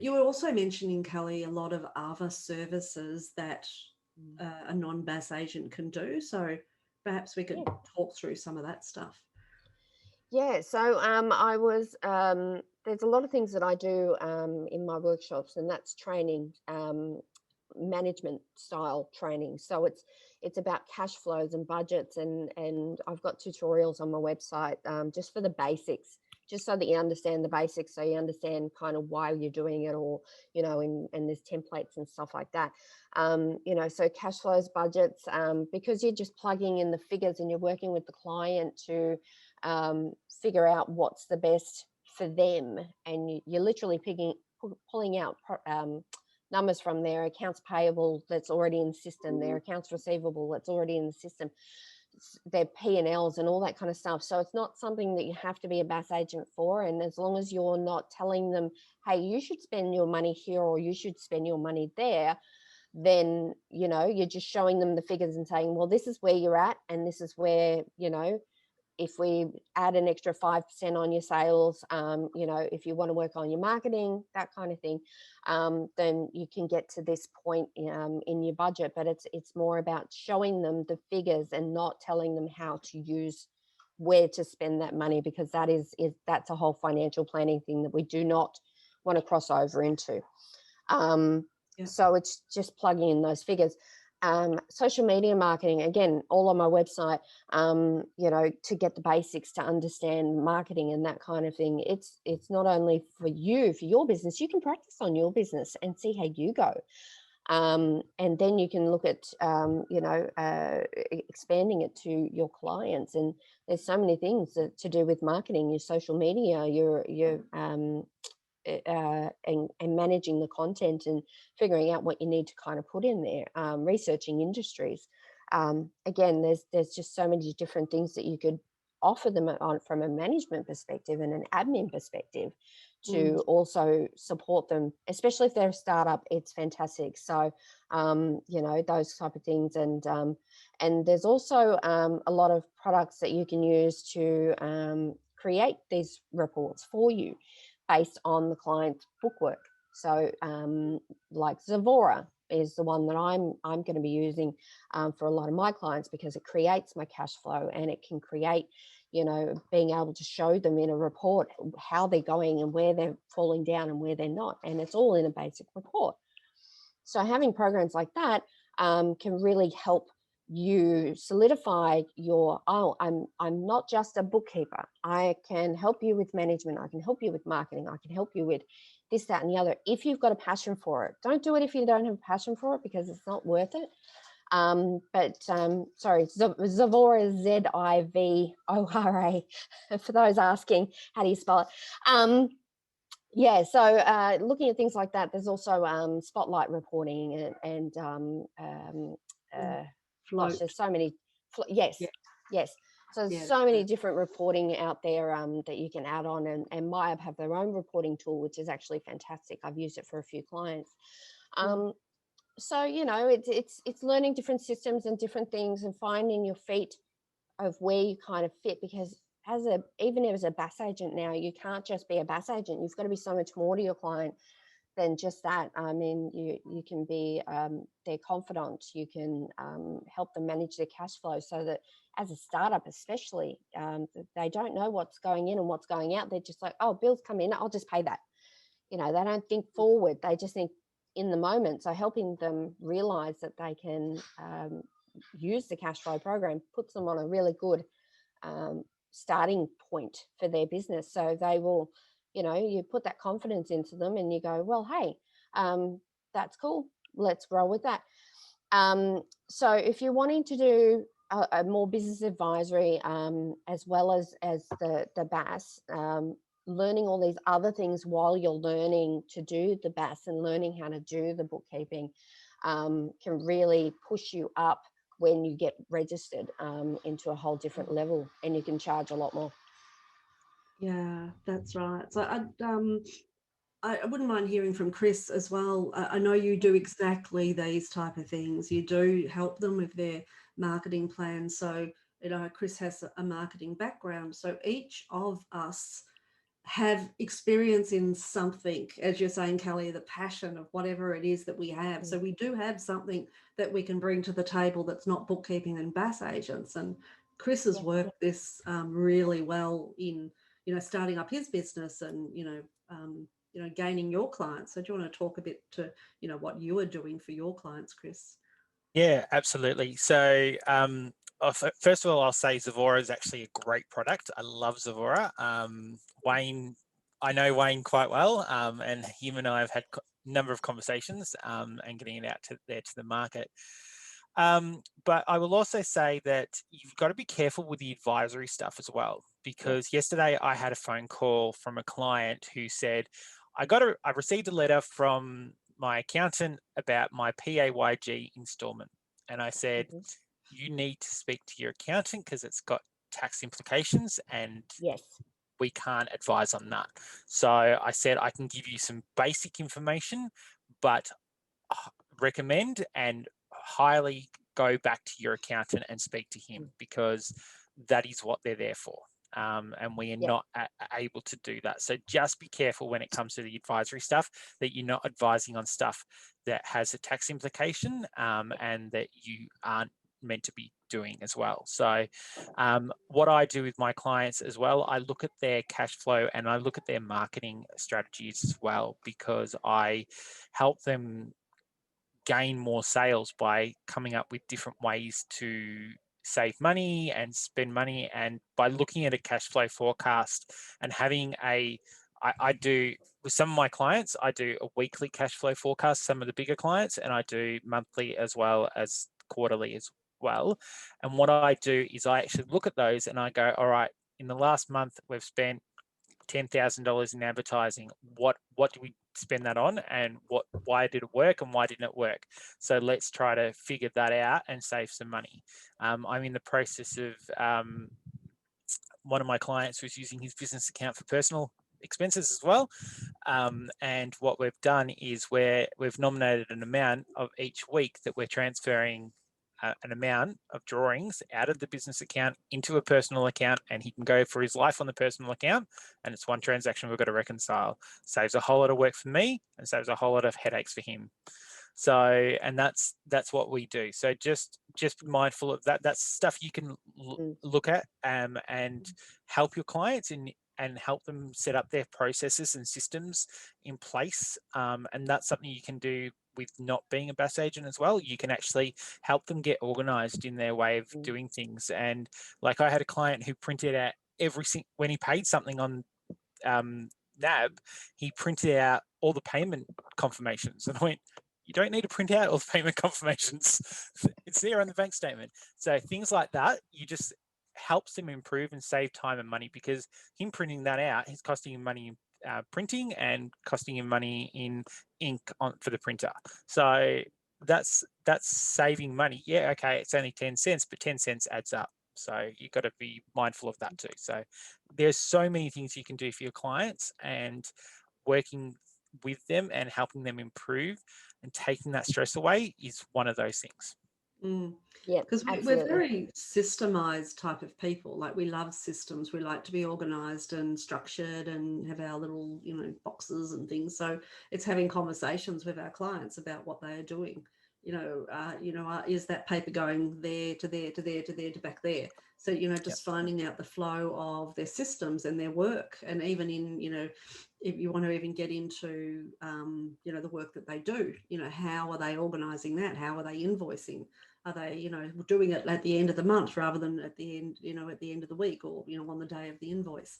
You were also mentioning, Kelly, a lot of other services that a non-BAS agent can do. So perhaps we could Yeah. talk through some of that stuff. Yeah, so I was there's a lot of things that I do in my workshops, and that's training, management style training. So it's about cash flows and budgets, and I've got tutorials on my website just for the basics, just so that you understand the basics, so you understand kind of why you're doing it, or and there's templates and stuff like that. So cash flows, budgets, because you're just plugging in the figures and you're working with the client to figure out what's the best for them, and you're literally pulling out numbers from their accounts payable that's already in the system, their accounts receivable that's already in the system, their P&Ls and all that kind of stuff. So it's not something that you have to be a BAS agent for, and as long as you're not telling them, hey, you should spend your money here or you should spend your money there, then you're just showing them the figures and saying, well, this is where you're at, and this is where, if we add an extra 5% on your sales, if you want to work on your marketing, that kind of thing, then you can get to this point in your budget. But it's more about showing them the figures and not telling them how to use, where to spend that money, because that's a whole financial planning thing that we do not want to cross over into. So it's just plugging in those figures. Social media marketing, again, all on my website, to get the basics, to understand marketing and that kind of thing. It's not only for your business, you can practice on your business and see how you go. And then you can look at, expanding it to your clients. And there's so many things to do with marketing, your social media, and managing the content and figuring out what you need to kind of put in there, researching industries. Again, there's just so many different things that you could offer them on from a management perspective and an admin perspective to also support them, especially if they're a startup. It's fantastic. So those type of things. And there's also a lot of products that you can use to create these reports for you based on the client's bookwork. So like Zavora is the one that I'm going to be using for a lot of my clients, because it creates my cash flow, and it can create, being able to show them in a report how they're going and where they're falling down and where they're not. And it's all in a basic report. So having programs like that can really help you solidify I'm not just a bookkeeper. I can help you with management. I can help you with marketing. I can help you with this, that, and the other. If you've got a passion for it, don't do it if you don't have a passion for it, because it's not worth it. Sorry, Zavora, Zivora, for those asking, how do you spell it? Yeah, so looking at things like that, there's also spotlight reporting and gosh, there's so many. Yes. So there's so many different reporting out there that you can add on, and Maya have their own reporting tool, which is actually fantastic. I've used it for a few clients. So it's learning different systems and different things and finding your feet of where you kind of fit, because even as a BAS agent now, you can't just be a BAS agent. You've got to be so much more to your client than just that. I mean, you can be their confidant. You can help them manage their cash flow, so that as a startup especially, they don't know what's going in and what's going out. They're just like, oh, bills come in, I'll just pay that. They don't think forward. They just think in the moment. So helping them realize that they can use the cash flow program puts them on a really good starting point for their business. So they will, you put that confidence into them and you go, well, hey, that's cool. Let's roll with that. So if you're wanting to do a more business advisory, as well as the BAS, learning all these other things while you're learning to do the BAS and learning how to do the bookkeeping, can really push you up when you get registered into a whole different level, and you can charge a lot more. Yeah, that's right. So I wouldn't mind hearing from Chris as well. I know you do exactly these type of things. You do help them with their marketing plans. So, Chris has a marketing background. So each of us have experience in something, as you're saying, Kelly, the passion of whatever it is that we have. So we do have something that we can bring to the table that's not bookkeeping and BAS agents. And Chris has worked this really well in, starting up his business and, gaining your clients. So do you want to talk a bit to, what you are doing for your clients, Chris? Yeah, absolutely. So first of all, I'll say Zavora is actually a great product. I love Zavora. Wayne, I know Wayne quite well, and him and I have had a number of conversations and getting it out to the market. But I will also say that you've got to be careful with the advisory stuff as well, because yesterday I had a phone call from a client who said, I received a letter from my accountant about my PAYG installment. And I said, you need to speak to your accountant because it's got tax implications and we can't advise on that. So I said, I can give you some basic information, but recommend and highly go back to your accountant and speak to him, because that is what they're there for. And we are not able to do that. So just be careful when it comes to the advisory stuff, that you're not advising on stuff that has a tax implication and that you aren't meant to be doing as well. So what I do with my clients as well, I look at their cash flow and I look at their marketing strategies as well, because I help them gain more sales by coming up with different ways to save money and spend money. And by looking at a cash flow forecast and having I do with some of my clients, I do a weekly cash flow forecast, some of the bigger clients, and I do monthly as well as quarterly as well. And what I do is I actually look at those and I go, all right, in the last month, we've spent $10,000 in advertising. What do we spend that on, and why did it work and why didn't it work? So let's try to figure that out and save some money. I'm in the process of one of my clients was using his business account for personal expenses as well. And what we've done is we've nominated an amount of each week that we're transferring an amount of drawings out of the business account into a personal account, and he can go for his life on the personal account, and it's one transaction we've got to reconcile. Saves a whole lot of work for me and saves a whole lot of headaches for him. So, and that's what we do. So just be mindful of that. That's stuff you can look at and help your clients and help them set up their processes and systems in place. And that's something you can do with not being a BAS agent as well. You can actually help them get organized in their way of doing things. And like I had a client who printed out when he paid something on NAB, he printed out all the payment confirmations. And I went, you don't need to print out all the payment confirmations. It's there on the bank statement. So things like that, you just helps them improve and save time and money, because him printing that out is costing him money in printing and costing him money in ink for the printer. So that's saving money. Yeah, okay, it's only 10 cents, but 10 cents adds up. So you've got to be mindful of that too. So there's so many things you can do for your clients, and working with them and helping them improve and taking that stress away is one of those things. Yeah, because we're very systemized type of people. Like, we love systems. We like to be organized and structured and have our little, boxes and things. So it's having conversations with our clients about what they are doing. Is that paper going there to there to there to there to back there? So, just finding out the flow of their systems and their work. And even in, if you want to even get into, the work that they do, how are they organizing that? How are they invoicing? Are they, doing it at the end of the month rather than at the end, at the end of the week, or, on the day of the invoice?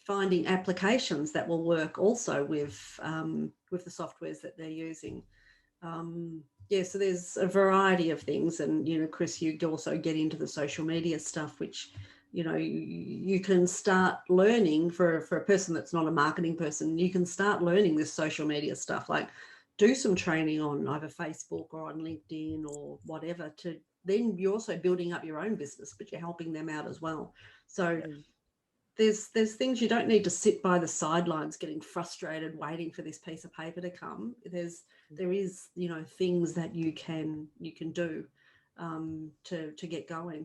Finding applications that will work also with the softwares that they're using. So there's a variety of things. And, Chris, you also get into the social media stuff, which, you can start learning for a person that's not a marketing person. You can start learning this social media stuff, like do some training on either Facebook or on LinkedIn or whatever, to then you're also building up your own business, but you're helping them out as well. So there's things you don't need to sit by the sidelines getting frustrated waiting for this piece of paper to come. There is things that you can do to get going.